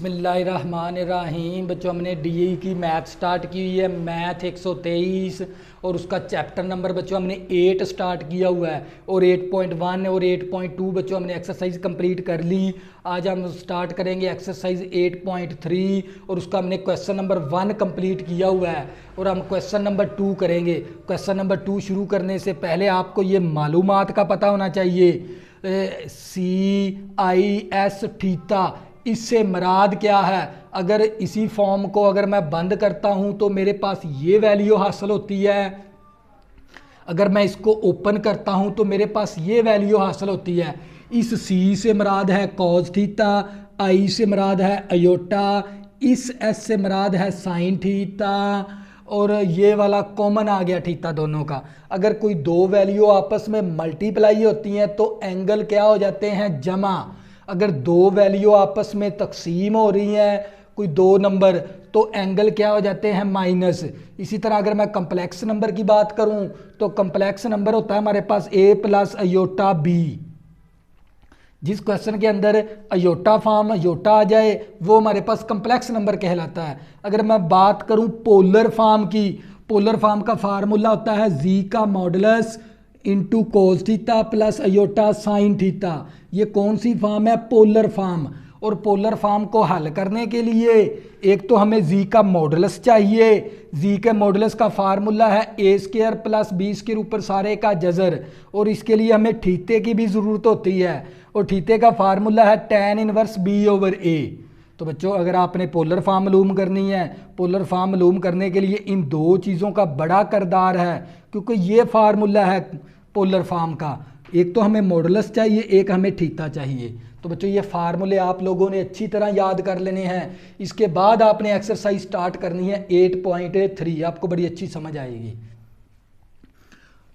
बिस्मिल्लाहिर्रहमानिर्रहीम। बच्चों हमने डीई की मैथ स्टार्ट की हुई है, मैथ 123 और उसका चैप्टर नंबर बच्चों हमने 8 स्टार्ट किया हुआ है और 8.1 और 8.2 बच्चों हमने एक्सरसाइज कंप्लीट कर ली। आज हम स्टार्ट करेंगे एक्सरसाइज 8.3 और उसका हमने क्वेश्चन नंबर 1 कंप्लीट किया हुआ है और हम क्वेश्चन नंबर 2 करेंगे। क्वेश्चन नंबर 2 शुरू करने से पहले आपको ये मालूमात का पता होना चाहिए। CIS थीटा, इससे मराद क्या है? अगर इसी फॉर्म को अगर मैं बंद करता हूं तो मेरे पास ये वैल्यू हासिल होती है, अगर मैं इसको ओपन करता हूं तो मेरे पास ये वैल्यू हासिल होती है। इस C से मराद है कॉस थीटा, I से मराद है अयोटा, इस S से मराद है साइन थीटा और ये वाला कॉमन आ गया थीटा दोनों का। अगर कोई दो वैल्यू आपस में मल्टीप्लाई होती हैं तो एंगल क्या हो जाते हैं? जमा। अगर दो वैल्यू आपस में तकसीम हो रही हैं कोई दो नंबर तो एंगल क्या हो जाते हैं? माइनस। इसी तरह अगर मैं कम्प्लेक्स नंबर की बात करूं तो कम्प्लेक्स नंबर होता है हमारे पास A प्लस अयोटा B। जिस क्वेश्चन के अंदर अयोटा फॉर्म अयोटा आ जाए वो हमारे पास कम्प्लेक्स नंबर कहलाता है। अगर मैं बात करूं पोलर फॉर्म की, पोलर फॉर्म का फार्मूला होता है जी का modulus into cos theta plus iota sine theta. ये कौन सी फॉर्म है? Polar form. और पोलर फॉर्म को हल करने के लिए एक तो हमें जी का मॉडुलस चाहिए। जी के मॉडुलस का फार्मूला है A square plus B square ऊपर सारे का जजर, और इसके लिए हमें थीटे की भी ज़रूरत होती है और थीटे का फार्मूला है tan inverse b over a. तो बच्चों अगर आपने पोलर फॉर्म मालूम करनी है, पोलर फॉर्म मालूम करने के लिए इन दो चीज़ों का बड़ा किरदार है, क्योंकि ये फार्मूला है पोलर फॉर्म का। एक तो हमें मॉडुलस चाहिए, एक हमें थीटा चाहिए। तो बच्चों ये फार्मूले आप लोगों ने अच्छी तरह याद कर लेने हैं। इसके बाद आपने एक्सरसाइज स्टार्ट करनी है 8.3, आपको बड़ी अच्छी समझ आएगी।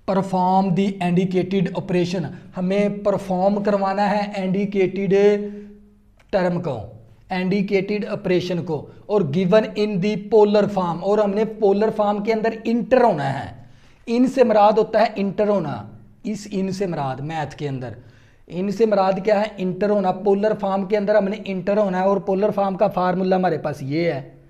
परफॉर्म द इंडिकेटेड ऑपरेशन, हमें परफॉर्म करवाना है इंडिकेटेड टर्म को, इंडिकेटेड ऑपरेशन को, और given in the polar form, और हमने पोलर फॉर्म के अंदर इंटर होना है। इन से मराद होता है इंटर होना, इस इन से मराद मैथ के अंदर इन से मराद क्या है? इंटर होना। पोलर फॉर्म के अंदर हमने इंटर होना है और पोलर फॉर्म का फार्मूला हमारे पास ये है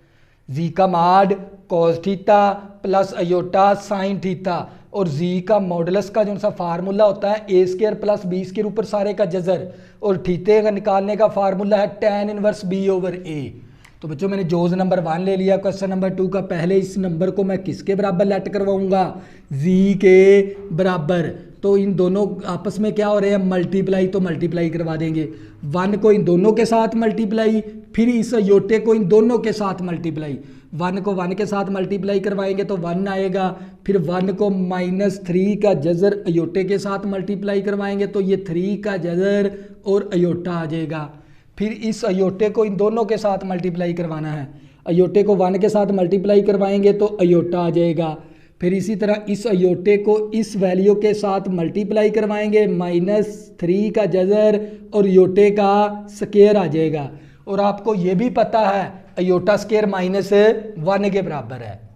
जी का mod cos theta plus iota sine theta, और जी का मॉडुलस का जो सा फार्मूला होता है A square plus B square ऊपर सारे का जजर, और थीटे का निकालने का फार्मूला है tan inverse b over a. तो बच्चों मैंने जोज नंबर 1 ले लिया। क्वेश्चन नंबर 2 का पहले इस नंबर को मैं किसके बराबर लेट करवाऊंगा? जी के बराबर। तो इन दोनों आपस में क्या हो रहे हैं? मल्टीप्लाई, तो मल्टीप्लाई करवा देंगे। 1 को इन दोनों के साथ मल्टीप्लाई, फिर इस अयोटे को इन दोनों के साथ मल्टीप्लाई। 1 को 1 के साथ मल्टीप्लाई करवाएंगे तो 1 आएगा, फिर 1 को -3 का जजर अयोटे के साथ मल्टीप्लाई करवाएंगे तो ये 3 का जजर और अयोटा आ जाएगा। फिर इस अयोटे को इन दोनों के साथ मल्टीप्लाई करवाना है, अयोटे को 1 के साथ मल्टीप्लाई करवाएंगे तो अयोटा आ जाएगा। फिर इसी तरह इस अयोटे को इस वैल्यू के साथ मल्टीप्लाई करवाएंगे, -3 का जजर और अयोटे का स्क्वायर आ जाएगा। और आपको ये भी पता है अयोटा स्क्वायर -1 के बराबर है,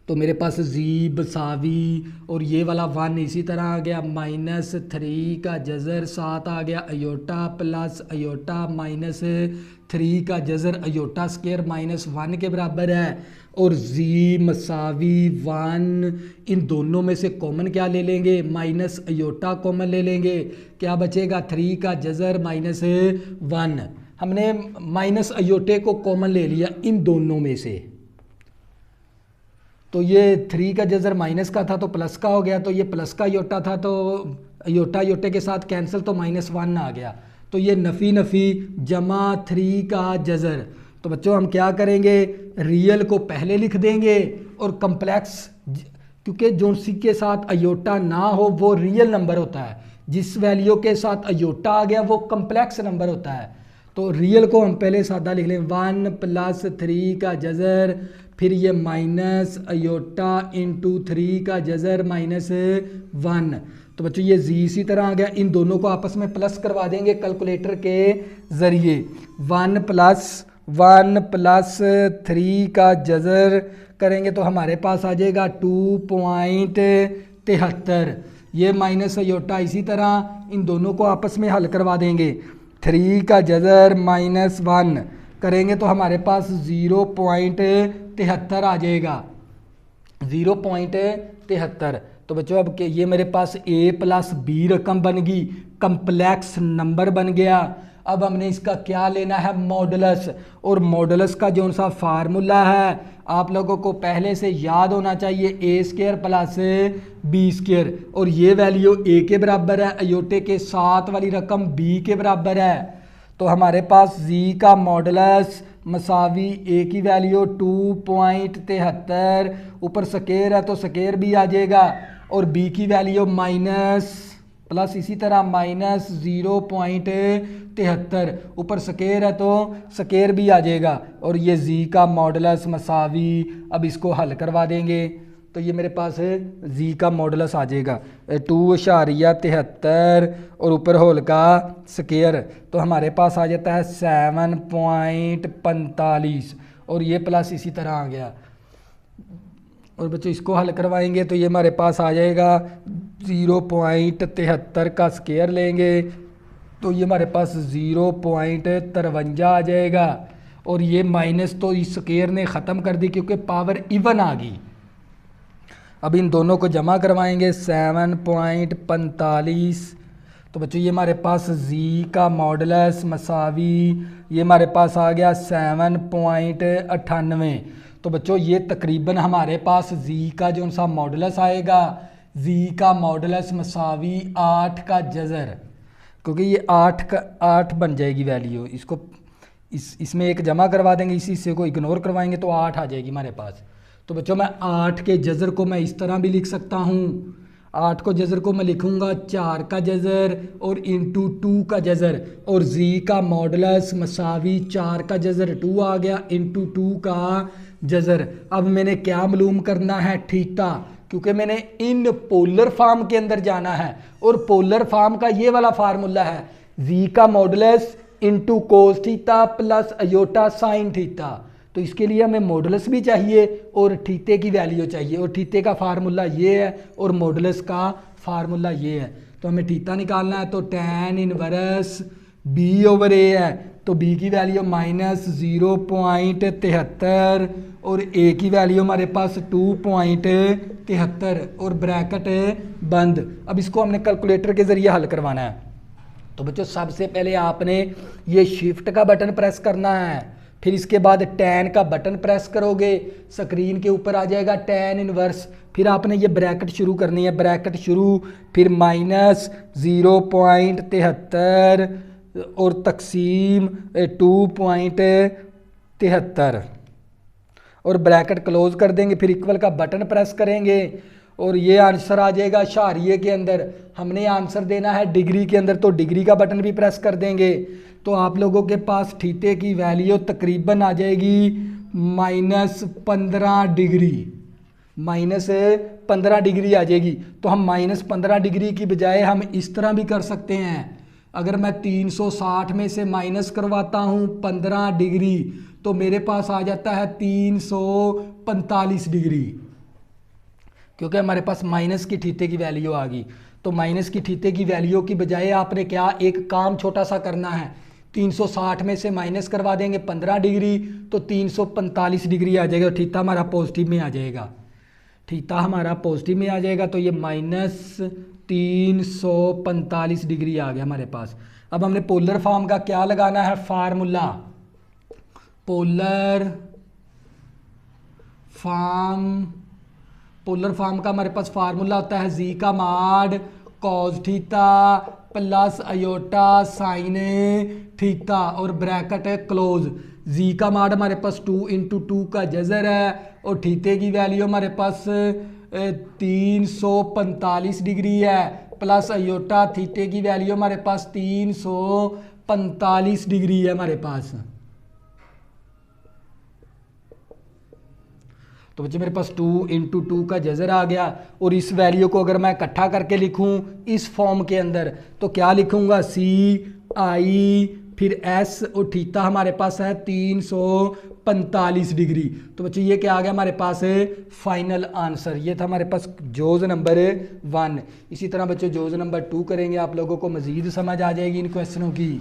तो मेरे पास जी बसावी और ये वाला 1 इसी तरह आ गया, -3 का जजर 7 आ गया अयोटा प्लस अयोटा -3 का जजर अयोटा स्क्वायर -1 के बराबर है, और जी मसावी 1। इन दोनों में से कॉमन क्या ले लेंगे? माइनस अयोटा कॉमन ले लेंगे, क्या बचेगा? 3 का जजर -1। हमने माइनस अयोटे को कॉमन ले लिया इन दोनों में से, तो ये 3 का जजर माइनस का था तो प्लस का हो गया, तो ये प्लस का अयोटा था तो अयोटा अयोटे के साथ कैंसिल तो -1 आ गया, तो ये नफ़ी नफ़ी जमा 3 का जजर। तो बच्चों हम क्या करेंगे? रियल को पहले लिख देंगे और कम्प्लेक्स, क्योंकि जो सी के साथ अयोटा ना हो वो रियल नंबर होता है, जिस वैल्यू के साथ अयोटा आ गया वो कम्प्लेक्स नंबर होता है। तो रियल को हम पहले सादा लिख लें, 1 + 3 का जजर, फिर ये माइनस अयोटा इंटू 3 का जजर -1। तो बच्चों ये जी इसी तरह आ गया, इन दोनों को आपस में प्लस करवा देंगे कैलकुलेटर के ज़रिए। 1 + 3 का जजर करेंगे तो हमारे पास आ जाएगा 2.73। ये माइनस अयोटा इसी तरह इन दोनों को आपस में हल करवा देंगे। 3 का जजर -1 करेंगे तो हमारे पास 0.73 आ जाएगा, 0.73। तो बच्चों अब ये मेरे पास a प्लस बी रकम बन गई, कम्प्लेक्स नंबर बन गया। अब हमने इसका क्या लेना है, मॉडुलस। और मॉडुलस का जो सा फार्मूला है आप लोगों को पहले से याद होना चाहिए, ए स्क्वायर प्लस बी स्क्वायर, और ये वैल्यू a के बराबर है, अयोटे के साथ वाली रकम b के बराबर है। तो हमारे पास z का मॉडुलस मसावी a की वैल्यू 2.73, ऊपर स्क्वायर है तो स्क्वायर भी आ जाएगा, और b की वैल्यू माइनस प्लस इसी तरह माइनस 0.73, ऊपर स्क्वायर है तो स्क्वायर भी आ जाएगा, और ये z का मॉडुलस मसावी, अब इसको हल करवा देंगे तो ये मेरे पास z का मॉडुलस आ जाएगा 2.73 और ऊपर होल का स्क्वायर, तो हमारे पास आ जाता है 7.45, और ये प्लस इसी तरह आ गया। और बच्चों इसको हल करवाएंगे तो ये हमारे पास आ जाएगा 0.73 का स्क्वायर लेंगे तो ये हमारे पास 0.53 आ जाएगा, और ये माइनस तो इस स्क्वायर ने ख़त्म कर दी क्योंकि पावर इवन आ गई। अब इन दोनों को जमा करवाएंगे 7.45, तो बच्चों ये हमारे पास z का मॉडुलस मसावी, ये हमारे पास आ गया 7.98। तो बच्चों ये तकरीबन हमारे पास z का जो सा मॉडुलस आएगा, z का मॉडुलस मसावी 8 का जज़र, क्योंकि ये 8 बन जाएगी वैल्यू, इसको इसमें एक जमा करवा देंगे, इसी से को इग्नोर करवाएंगे तो 8 आ जाएगी हमारे पास। तो बच्चों मैं 8 के जज़र को मैं इस तरह भी लिख सकता हूँ, 8 को जज़र को मैं लिखूँगा 4 का जज़र और इंटू 2 का जज़र, और z का मॉडुलस मसावी 4 का जज़र 2 आ गया इंटू 2 का जज़र। अब मैंने क्या मालूम करना है, थीटा, क्योंकि मैंने इन पोलर फॉर्म के अंदर जाना है, और पोलर फॉर्म का ये वाला फार्मूला है z का modulus into cos theta plus iota sine theta. तो इसके लिए हमें मॉडुलस भी चाहिए और थीटे की वैल्यू चाहिए, और थीटे का फार्मूला ये है और मॉडुलस का फार्मूला ये है। तो हमें थीटा निकालना है तो tan inverse b over a है, तो b की वैल्यू माइनस 0.73 और a की वैल्यू हमारे पास 2.73 और ब्रैकेट बंद। अब इसको हमने कैलकुलेटर के ज़रिए हल करवाना है। तो बच्चों सबसे पहले आपने ये शिफ्ट का बटन प्रेस करना है, फिर इसके बाद tan का बटन प्रेस करोगे, स्क्रीन के ऊपर आ जाएगा tan इनवर्स, फिर आपने ये ब्रैकेट शुरू करनी है, ब्रैकेट शुरू, फिर माइनस 0.73 और तकसीम 2.73 और ब्रैकेट क्लोज कर देंगे, फिर इक्वल का बटन प्रेस करेंगे और ये आंसर आ जाएगा शारिये के अंदर। हमने आंसर देना है डिग्री के अंदर, तो डिग्री का बटन भी प्रेस कर देंगे, तो आप लोगों के पास थीटे की वैल्यू तकरीबन आ जाएगी -15 डिग्री, -15 डिग्री आ जाएगी। तो हम -15 डिग्री की बजाय हम इस तरह भी कर सकते हैं, अगर मैं 360 में से माइनस करवाता हूँ 15 डिग्री तो मेरे पास आ जाता है 345 डिग्री, क्योंकि हमारे पास माइनस की थीटे की वैल्यू आ गई। तो माइनस की थीटे की वैल्यू की बजाय आपने क्या एक काम छोटा सा करना है, 360 में से माइनस करवा देंगे 15 डिग्री तो 345 डिग्री आ जाएगा, थीटा हमारा पॉजिटिव में आ जाएगा, थीटा हमारा पॉजिटिव में आ जाएगा। तो ये -345 डिग्री आ गया हमारे पास। अब हमने पोलर फॉर्म का क्या लगाना है फार्मूला, पोलर फॉर्म का हमारे पास फार्मूला होता है जी का माड cos theta plus iota sine theta और ब्रैकेट है क्लोज। जी का माड हमारे पास 2 × 2 का जज़र है और थीटे की वैल्यू हमारे पास 345 डिग्री है, प्लस अयोटा थीटे की वैल्यू हमारे पास 345 डिग्री है हमारे पास। तो बच्चे मेरे पास 2 × 2 का जज़र आ गया, और इस वैल्यू को अगर मैं इकट्ठा करके लिखूं इस फॉर्म के अंदर तो क्या लिखूंगा, CI फिर S और थीटा हमारे पास है 345 डिग्री। तो बच्चे ये क्या आ गया हमारे पास है फाइनल आंसर, ये था हमारे पास जोज़ नंबर 1। इसी तरह बच्चों जोज़ नंबर 2 करेंगे, आप लोगों को मज़ीद समझ आ जाएगी इन क्वेश्चनों की।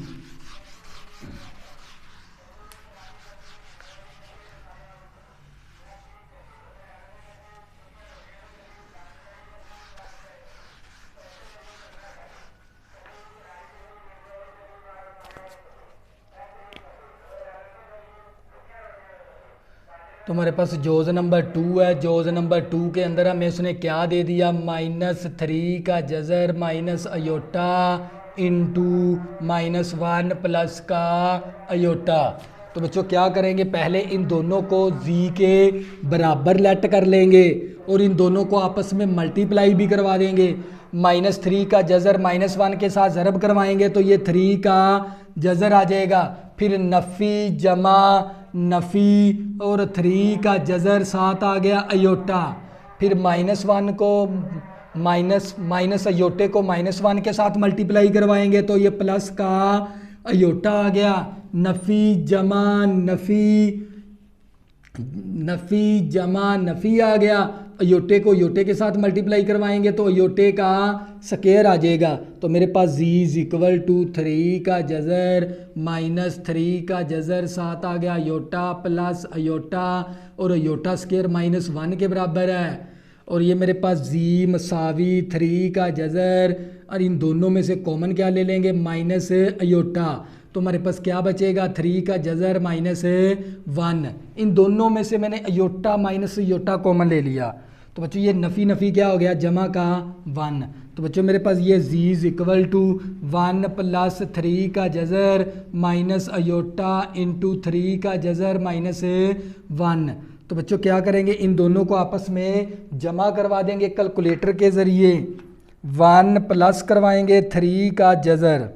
तो हमारे पास जोज नंबर 2 है। जोज नंबर 2 के अंदर हमें उसने क्या दे दिया, -3 का जज़र माइनस अयोटा इंटू -1 प्लस का अयोटा। तो बच्चों क्या करेंगे, पहले इन दोनों को जी के बराबर लेट कर लेंगे और इन दोनों को आपस में मल्टीप्लाई भी करवा देंगे। -3 का जज़र -1 के साथ ज़रब करवाएंगे तो ये 3 का जज़र आ जाएगा। फिर नफ़ी जमा नफ़ी और 3 का जज़र साथ आ गया अयोटा। फिर -1 को माइनस अयोटे को -1 के साथ मल्टीप्लाई करवाएंगे तो ये प्लस का अयोटा आ गया। नफ़ी जमा नफ़ी जमा नफ़ी आ गया। अयोटे को अयोटे के साथ मल्टीप्लाई करवाएंगे तो अयोटे का स्क्वायर आ जाएगा। तो मेरे पास z इज इक्वल टू 3 का जज़र -3 का जज़र साथ आ गया अयोटा प्लस अयोटा और अयोटा स्क्वायर -1 के बराबर है। और ये मेरे पास z मसावी 3 का जज़र और इन दोनों में से कॉमन क्या ले लेंगे, माइनस अयोटा। तो हमारे पास क्या बचेगा, 3 का जज़र -1। इन दोनों में से मैंने अयोटा माइनस अयोटा कॉमन ले लिया तो बच्चों ये नफ़ी क्या हो गया, जमा का 1। तो बच्चों मेरे पास ये z is equal to 1 plus 3 का जज़र माइनस अयोटा इंटू 3 का जज़र -1। तो बच्चों क्या करेंगे, इन दोनों को आपस में जमा करवा देंगे कैलकुलेटर के ज़रिए। 1 प्लस करवाएंगे 3 का जज़र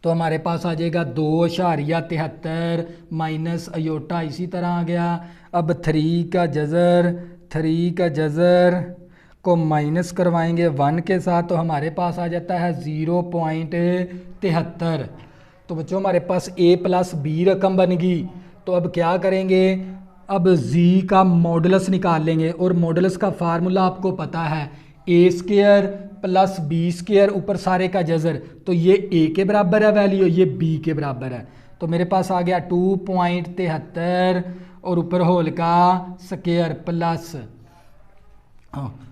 तो हमारे पास आ जाएगा 2.73 माइनस अयोटा इसी तरह आ गया। अब 3 का जज़र को माइनस करवाएंगे 1 के साथ तो हमारे पास आ जाता है 0.73। तो बच्चों हमारे पास a प्लस बी रकम बन गई। तो अब क्या करेंगे, अब z का मॉडुलस निकाल लेंगे और मॉडुलस का फार्मूला आपको पता है, a square plus B square ऊपर सारे का जज़र। तो ये a के बराबर है वैल्यू, ये b के बराबर है। तो मेरे पास आ गया 2.73 और ऊपर होल का स्क्वायर प्लस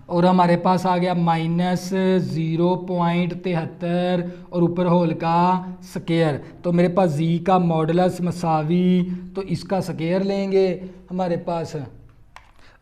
और हमारे पास आ गया -0.73 और ऊपर होल का स्क्वायर। तो मेरे पास z का मॉडुलस मसावी तो इसका स्क्वायर लेंगे, हमारे पास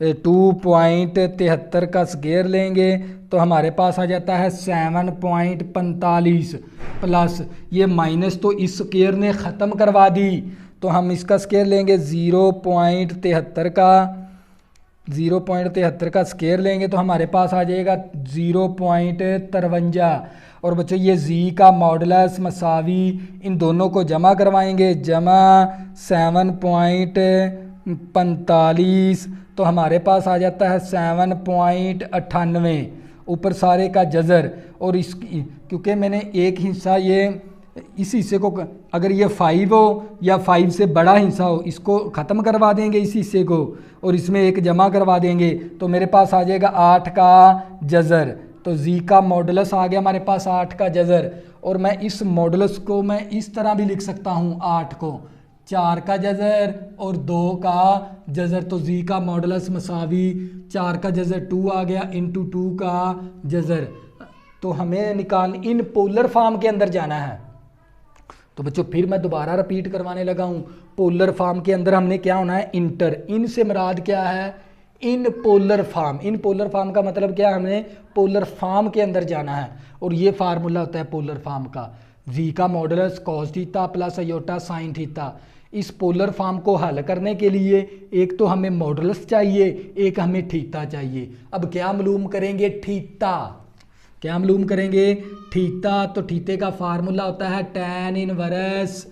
2.73 का स्क्वायर लेंगे तो हमारे पास आ जाता है 7.45 प्लस ये माइनस तो इस स्क्वायर ने ख़त्म करवा दी तो हम इसका स्क्वायर लेंगे 0.73 का स्क्वायर लेंगे तो हमारे पास आ जाएगा 0.53। और बच्चों ये z का मॉडुलस मसावी इन दोनों को जमा करवाएंगे, जमा 7.45 तो हमारे पास आ जाता है 7.98 ऊपर सारे का जज़र। और इस क्योंकि मैंने एक हिस्सा ये इस हिस्से को अगर ये 5 हो या 5 से बड़ा हिस्सा हो इसको ख़त्म करवा देंगे इस हिस्से को और इसमें एक जमा करवा देंगे तो मेरे पास आ जाएगा 8 का जज़र। तो z का मॉडुलस आ गया हमारे पास 8 का जज़र। और मैं इस मॉडुलस को मैं इस तरह भी लिख सकता हूँ, 8 को 4 का जज़र और 2 का जज़र। तो z का मॉडुलस मसावी 4 का जज़र 2 आ गया इंटू 2 का जज़र। तो हमें निकाल इन पोलर फॉर्म के अंदर जाना है। तो बच्चों फिर मैं दोबारा रिपीट करवाने लगा हूँ, पोलर फॉर्म के अंदर हमने क्या होना है, इंटर। इन से मुराद क्या है, in polar form. In polar form का मतलब क्या है, हमें पोलर फॉर्म के अंदर जाना है और ये फार्मूला होता है पोलर फॉर्म का, v का modulus cos theta plus iota sine theta. इस पोलर फॉर्म को हल करने के लिए एक तो हमें मॉडुलस चाहिए, एक हमें थीटा चाहिए। अब क्या मालूम करेंगे, थीटा। क्या मालूम करेंगे, थीटा। तो थीटे का फार्मूला होता है tan इनवर्स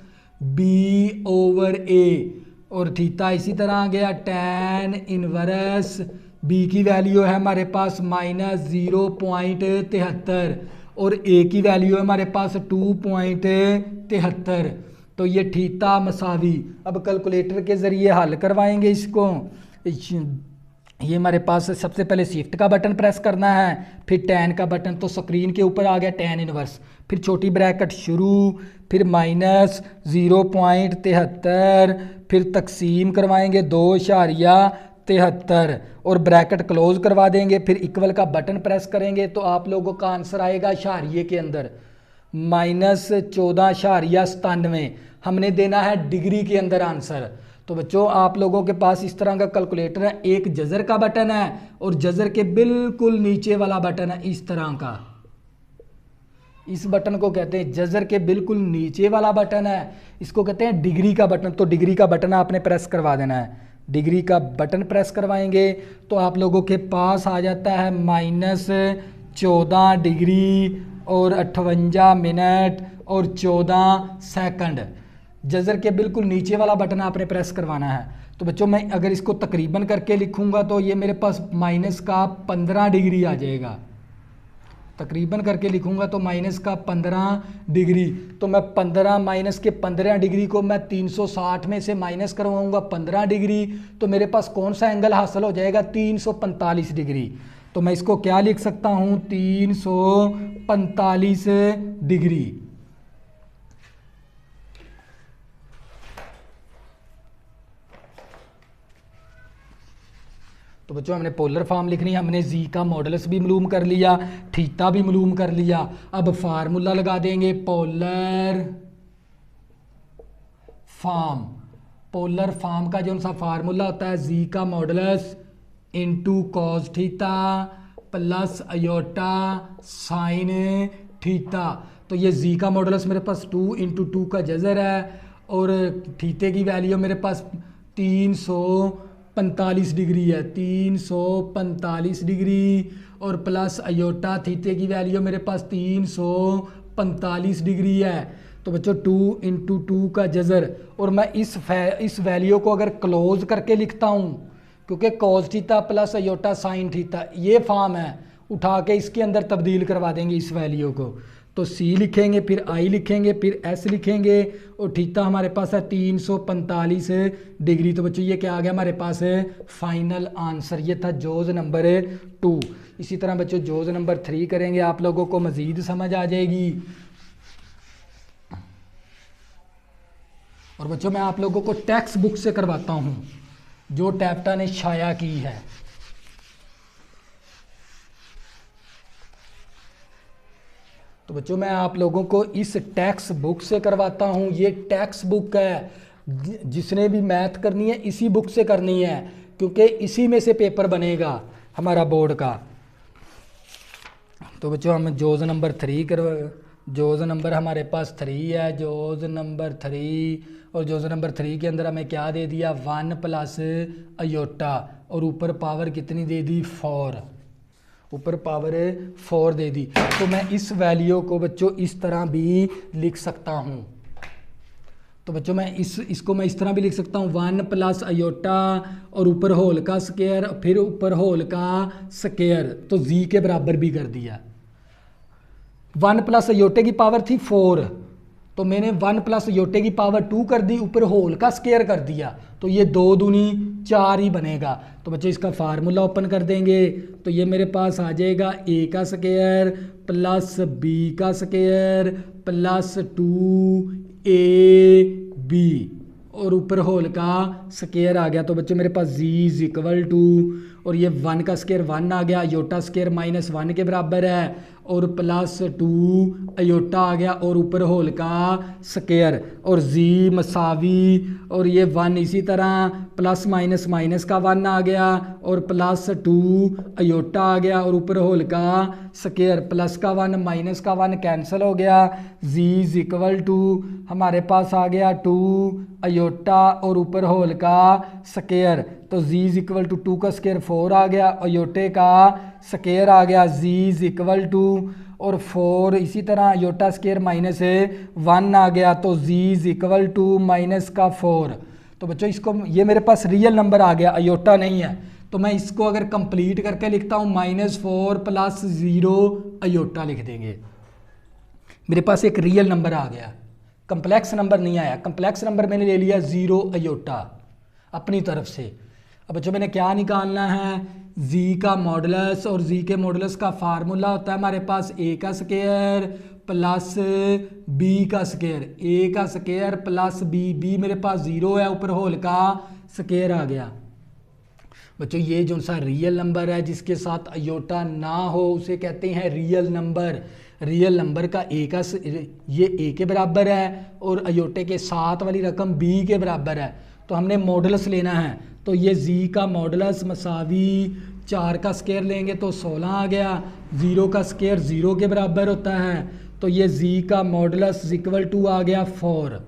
b/a और थीटा इसी तरह आ गया tan इनवर्स b की वैल्यू है हमारे पास -0.73 और a की वैल्यू है हमारे पास 2.73। तो ये थीटा मसावी, अब कैलकुलेटर के ज़रिए हल करवाएंगे इसको। ये हमारे पास सबसे पहले शिफ्ट का बटन प्रेस करना है, फिर टैन का बटन। तो स्क्रीन के ऊपर आ गया tan इनवर्स, फिर छोटी ब्रैकेट शुरू, फिर -0.73, फिर तकसीम करवाएंगे 2.73 और ब्रैकेट क्लोज करवा देंगे। फिर इक्वल का बटन प्रेस करेंगे तो आप लोगों का आंसर आएगा इशारिये के अंदर -14.97। हमने देना है डिग्री के अंदर आंसर। तो बच्चों आप लोगों के पास इस तरह का कैलकुलेटर है, एक जजर का बटन है और जजर के बिल्कुल नीचे वाला बटन है इस तरह का, इस बटन को कहते हैं जजर के बिल्कुल नीचे वाला बटन है, इसको कहते हैं डिग्री का बटन। तो डिग्री का बटन आपने प्रेस करवा देना है, डिग्री का बटन प्रेस करवाएंगे तो आप लोगों के पास आ जाता है -14 डिग्री और 58 मिनट और 14 सेकंड। जजर के बिल्कुल नीचे वाला बटन आपने प्रेस करवाना है। तो बच्चों मैं अगर इसको तकरीबन करके लिखूंगा तो ये मेरे पास -15 डिग्री आ जाएगा, तकरीबन करके लिखूंगा तो -15 डिग्री। तो मैं 15 डिग्री को मैं 360 में से माइनस करवाऊंगा 15 डिग्री, तो मेरे पास कौन सा एंगल हासिल हो जाएगा, 345 डिग्री। तो मैं इसको क्या लिख सकता हूँ, 345 डिग्री। तो बच्चों हमने पोलर फॉर्म लिखनी है, हमने जी का मॉडल्स भी मालूम कर लिया, थीटा भी मालूम कर लिया। अब फार्मूला लगा देंगे पोलर फॉर्म। पोलर फॉर्म का जो सा फार्मूला होता है जी का models into cos theta plus iota sine theta. तो ये जी का मॉडल्स मेरे पास 2 × 2 का जजर है और थीटे की वैल्यू मेरे पास 345 डिग्री है, 345 डिग्री और प्लस अयोटा थीटे की वैल्यू मेरे पास 345 डिग्री है। तो बच्चों 2 × 2 का जजर, और मैं इस वैल्यू को अगर क्लोज करके लिखता हूँ क्योंकि cos theta plus iota sine theta ये फॉर्म है, उठा के इसके अंदर तब्दील करवा देंगे इस वैल्यू को। तो सी लिखेंगे, फिर आई लिखेंगे, फिर एस लिखेंगे और थीटा हमारे पास है 345 डिग्री। तो बच्चों ये क्या आ गया हमारे पास है फाइनल आंसर, ये था जोज नंबर 2। इसी तरह बच्चों जोज नंबर 3 करेंगे, आप लोगों को मज़ीद समझ आ जाएगी। और बच्चों मैं आप लोगों को टेक्स्ट बुक से करवाता हूँ जो टैप्टा ने छाया की है। तो बच्चों मैं आप लोगों को इस टेक्स्ट बुक से करवाता हूँ। ये टेक्स्ट बुक है, जिसने भी मैथ करनी है इसी बुक से करनी है क्योंकि इसी में से पेपर बनेगा हमारा बोर्ड का। तो बच्चों हम जोज नंबर 3 जोज नंबर हमारे पास 3 है, जोज नंबर 3। और जोज नंबर 3 के अंदर हमें क्या दे दिया 1 प्लस अयोटा और ऊपर पावर कितनी दे दी 4, ऊपर पावर 4 दे दी। तो मैं इस वैल्यू को बच्चों इस तरह भी लिख सकता हूँ। तो बच्चों मैं इसको मैं इस तरह भी लिख सकता हूँ 1 प्लस अयोटा और ऊपर होल का स्क्वायर फिर ऊपर होल का स्क्वायर, तो जी के बराबर भी कर दिया। 1 प्लस अयोटे की पावर थी 4, तो मैंने 1 प्लस अयोटे की पावर 2 कर दी, ऊपर होल का स्क्वायर कर दिया, तो ये 2 दूनी 4 ही बनेगा। तो बच्चों इसका फार्मूला ओपन कर देंगे तो ये मेरे पास आ जाएगा a का स्क्वायर प्लस b का स्क्वायर प्लस 2ab और ऊपर होल का स्क्वायर आ गया। तो बच्चों मेरे पास z इज इक्वल टू, और ये 1 का स्क्वायर 1 आ गया, अयोटा स्क्वायर -1 के बराबर है और प्लस 2 अयोटा आ गया और ऊपर होल का स्क्वायर और z मसावी, और ये 1 इसी तरह प्लस माइनस माइनस का 1 आ गया और प्लस 2 अयोटा आ गया और ऊपर होल का स्क्वायर, प्लस का 1 माइनस का 1 कैंसिल हो गया। z इज इक्वल टू हमारे पास आ गया 2 अयोटा और ऊपर होल का स्क्वायर, तो z इज इक्वल टू 2 का स्क्वायर 4 आ गया, अयोटे का स्क्वायर आ गया, z इज इक्वल टू और 4 इसी तरह अयोटा स्क्वायर -1 आ गया, तो z is equal to minus का 4। तो बच्चों इसको ये मेरे पास रियल नंबर आ गया, अयोटा नहीं है, तो मैं इसको अगर कंप्लीट करके लिखता हूँ -4 प्लस 0 अयोटा लिख देंगे, मेरे पास एक रियल नंबर आ गया, कम्प्लेक्स नंबर नहीं आया। कम्प्लेक्स नंबर मैंने ले लिया 0 अयोटा अपनी तरफ से। अब बच्चों मैंने क्या निकालना है, z का मॉडुलस, और z के मॉडुलस का फार्मूला होता है हमारे पास a का स्क्वायर प्लस b का स्क्वायर, a का स्क्वायर प्लस b मेरे पास 0 है, ऊपर होल का स्क्वायर आ गया। बच्चों ये जो सा रियल नंबर है जिसके साथ अयोटा ना हो उसे कहते हैं रियल नंबर। रियल नंबर का a ये a के बराबर है और अयोटे के साथ वाली रकम b के बराबर है, तो हमने मॉडुलस लेना है, तो ये z का मॉडुलस मसावी 4 का स्क्वायर लेंगे तो 16 आ गया, 0 का स्क्वायर 0 के बराबर होता है, तो ये z का मॉडुलस इक्वल टू आ गया 4।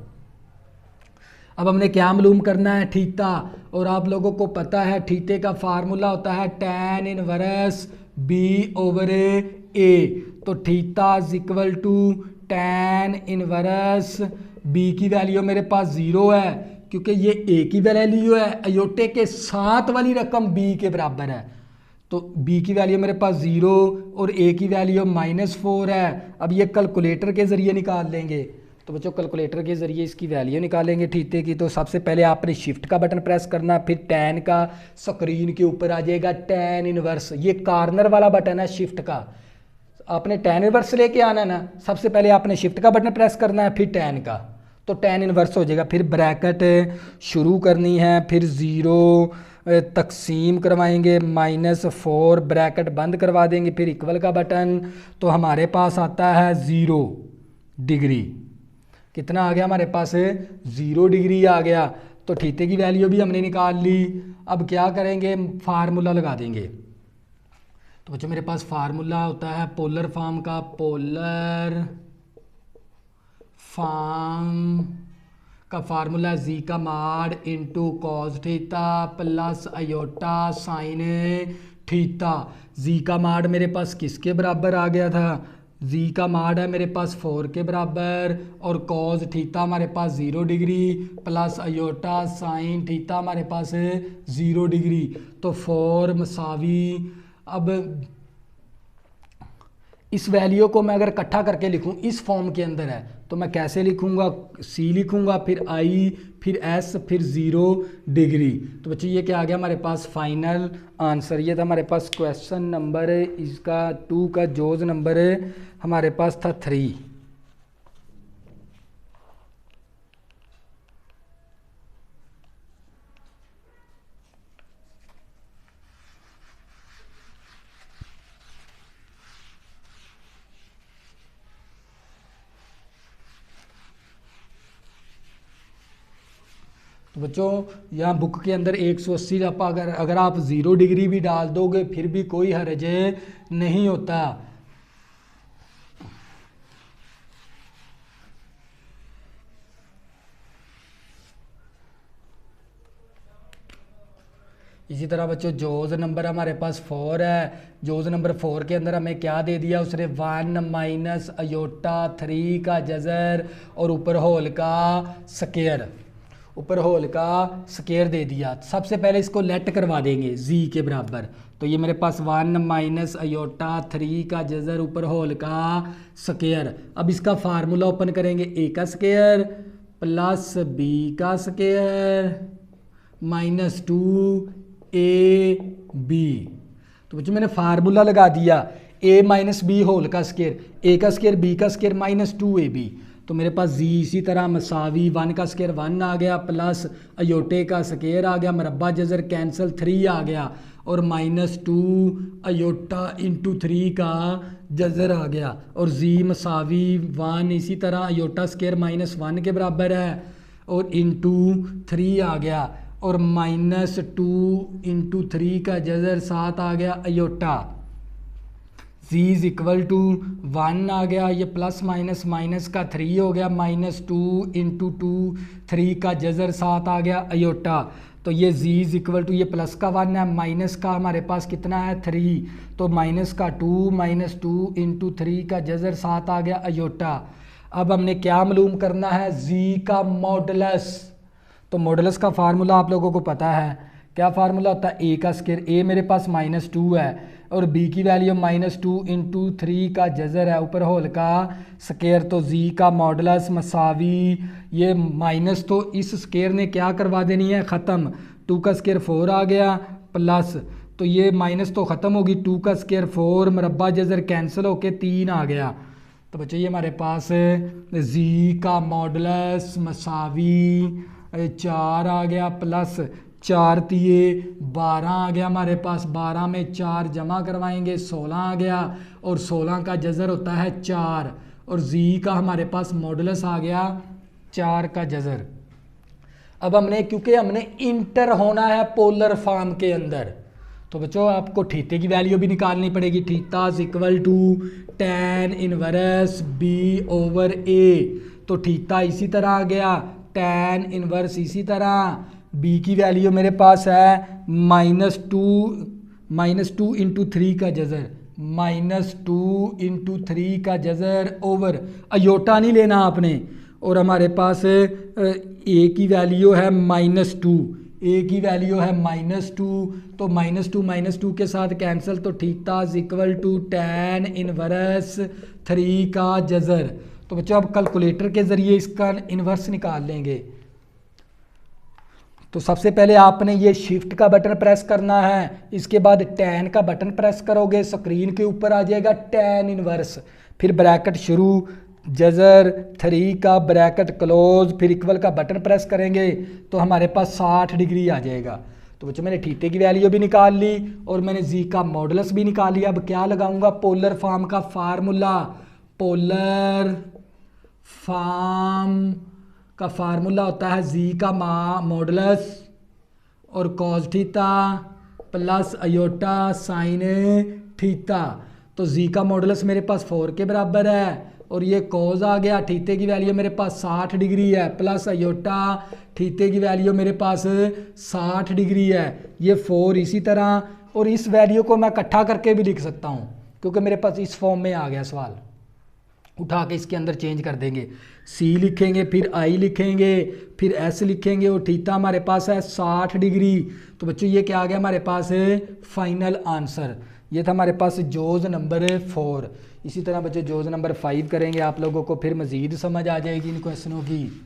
अब हमने क्या मालूम करना है, थीटा, और आप लोगों को पता है थीटे का फार्मूला होता है tan इनवर्स b/a, तो theta is equal to tan inverse b की वैल्यू मेरे पास 0 है क्योंकि ये a की वैल्यू है, अयोटे के साथ वाली रकम b के बराबर है, तो b की वैल्यू मेरे पास 0 और a की वैल्यू -4 है। अब ये कैलकुलेटर के ज़रिए निकाल लेंगे, तो बच्चों कैलकुलेटर के ज़रिए इसकी वैल्यू निकालेंगे थीटे की। तो सबसे पहले आपने शिफ्ट का बटन प्रेस करना, फिर tan का स्क्रीन के ऊपर आ जाएगा tan इनवर्स, ये कॉर्नर वाला बटन है शिफ्ट का, आपने tan इनवर्स लेके आना है ना, सबसे पहले आपने शिफ्ट का बटन प्रेस करना है फिर tan का, तो tan इनवर्स हो जाएगा, फिर ब्रैकेट शुरू करनी है, फिर 0 तकसीम करवाएंगे -4 ब्रैकेट बंद करवा देंगे, फिर इक्वल का बटन, तो हमारे पास आता है 0 डिग्री। कितना आ गया हमारे पास, 0 डिग्री आ गया। तो थीटे की वैल्यू भी हमने निकाल ली। अब क्या करेंगे, फार्मूला लगा देंगे। तो बच्चों मेरे पास फार्मूला होता है पोलर फॉर्म का, पोलर फॉर्म का फार्मूला जी का mod into cos theta plus iota sine theta. जी का माड मेरे पास किसके बराबर आ गया था, जी का माड है मेरे पास 4 के बराबर, और कॉस थीटा हमारे पास 0 degree plus iota sine theta हमारे पास 0 डिग्री, तो 4 मसावी। अब इस वैल्यू को मैं अगर इकट्ठा करके लिखूं इस फॉर्म के अंदर है तो मैं कैसे लिखूंगा, सी लिखूंगा, फिर आई, फिर एस, फिर 0 डिग्री। तो बच्चे ये क्या आ गया हमारे पास फाइनल आंसर, ये था हमारे पास क्वेश्चन नंबर इसका 2 का जोज नंबर हमारे पास था 3। तो बच्चों यहाँ बुक के अंदर 180 अगर आप 0 डिग्री भी डाल दोगे फिर भी कोई हर्ज नहीं होता। इसी तरह बच्चों जोज नंबर हमारे पास 4 है, जोज नंबर 4 के अंदर हमें क्या दे दिया उसने 1 माइनस अयोटा 3 का जज़र और ऊपर होल का स्क्वायर, ऊपर होल का स्क्वायर दे दिया। सबसे पहले इसको लेट करवा देंगे जी के बराबर, तो ये मेरे पास 1 माइनस अयोटा 3 का जज़र ऊपर होल का स्क्वायर। अब इसका फार्मूला ओपन करेंगे, ए का स्क्वायर प्लस बी का स्क्वायर -2ab। तो बच्चों मैंने फार्मूला लगा दिया a माइनस बी होल का स्क्वायर, a का स्क्वायर b का स्क्वायर -2ab। तो मेरे पास जी इसी तरह मसावी 1 का स्क्वायर 1 आ गया प्लस अयोटे का स्क्वायर आ गया, मरबा जज़र कैंसिल 3 आ गया, और -2 अयोटा इंटू 3 का जज़र आ गया, और जी मसावी 1 इसी तरह अयोटा स्क्वायर -1 के बराबर है और इंटू 3 आ गया, और -2 इंटू 3 का जज़र 7 आ गया iota. z is equal to 1 आ गया, ये प्लस माइनस माइनस का 3 हो गया, -2 इंटू 2 3 का जज़र 7 आ गया अयोटा। तो ये z इज इक्वल टू, ये प्लस का 1 है, माइनस का हमारे पास कितना है 3, तो माइनस का 2 इंटू 3 का जज़र 7 आ गया अयोटा। अब हमने क्या मालूम करना है, z का मॉडुलस। तो मॉडुलस का फार्मूला आप लोगों को पता है, क्या फार्मूला होता है, a का स्क्वायर, a मेरे पास -2 है और b की वैल्यू -2 इंटू 3 का जज़र है ऊपर होल का स्क्वायर, तो z का मॉडुलस मसावी ये माइनस, तो इस स्क्वायर ने क्या करवा देनी है ख़त्म, 2 का स्क्वायर 4 आ गया प्लस, तो ये माइनस तो ख़त्म होगी, 2 का स्क्वायर 4 मरबा जज़र कैंसिल होके 3 आ गया। तो बच्चों ये हमारे पास z का मॉडुलस मसावी 4 आ गया प्लस 4 तिये 12 आ गया हमारे पास, 12 में 4 जमा करवाएंगे 16 आ गया, और 16 का जज़र होता है 4, और z का हमारे पास मॉडुलस आ गया 4 का जज़र। अब हमने क्योंकि हमने इंटर होना है पोलर फॉर्म के अंदर, तो बच्चों आपको थीटे की वैल्यू भी निकालनी पड़ेगी। Theta is equal to tan inverse b over a, तो थीटा इसी तरह आ गया, tan इनवर्स इसी तरह, b की वैल्यू मेरे पास है -2 इंटू 3 का जज़र, -2 इंटू 3 का जज़र ओवर, अयोटा नहीं लेना आपने, और हमारे पास a की वैल्यू है -2, a की वैल्यू है -2, तो -2 के साथ कैंसिल, तो theta is equal to tan inverse 3 का जज़र। तो बच्चों अब कैलकुलेटर के ज़रिए इसका इन्वर्स निकाल लेंगे। तो सबसे पहले आपने ये शिफ्ट का बटन प्रेस करना है, इसके बाद tan का बटन प्रेस करोगे, स्क्रीन के ऊपर आ जाएगा tan इनवर्स, फिर ब्रैकेट शुरू, जज़र 3 का ब्रैकेट क्लोज, फिर इक्वल का बटन प्रेस करेंगे तो हमारे पास 60 डिग्री आ जाएगा। तो बच्चों मैंने थीटे की वैल्यू भी निकाल ली और मैंने जी का मॉडुलस भी निकाल लिया। अब क्या लगाऊंगा, पोलर फॉर्म का फार्मूला, पोलर फॉर्म का फार्मूला होता है जी का मॉडुलस और cos theta plus iota sine theta. तो जी का मॉडुलस मेरे पास 4 के बराबर है और ये कॉज आ गया, थीटे की वैल्यू मेरे पास 60 डिग्री है, प्लस अयोटा थीटे की वैल्यू मेरे पास 60 डिग्री है, ये 4 इसी तरह, और इस वैल्यू को मैं इकट्ठा करके भी लिख सकता हूँ क्योंकि मेरे पास इस फॉर्म में आ गया सवाल। उठा के इसके अंदर चेंज कर देंगे, सी लिखेंगे, फिर आई लिखेंगे, फिर एस लिखेंगे, और थीटा हमारे पास है 60 डिग्री। तो बच्चों ये क्या आ गया हमारे पास फाइनल आंसर, ये था हमारे पास जोज नंबर 4। इसी तरह बच्चों जोज नंबर 5 करेंगे, आप लोगों को फिर मज़ीद समझ आ जाएगी इन क्वेश्चनों की।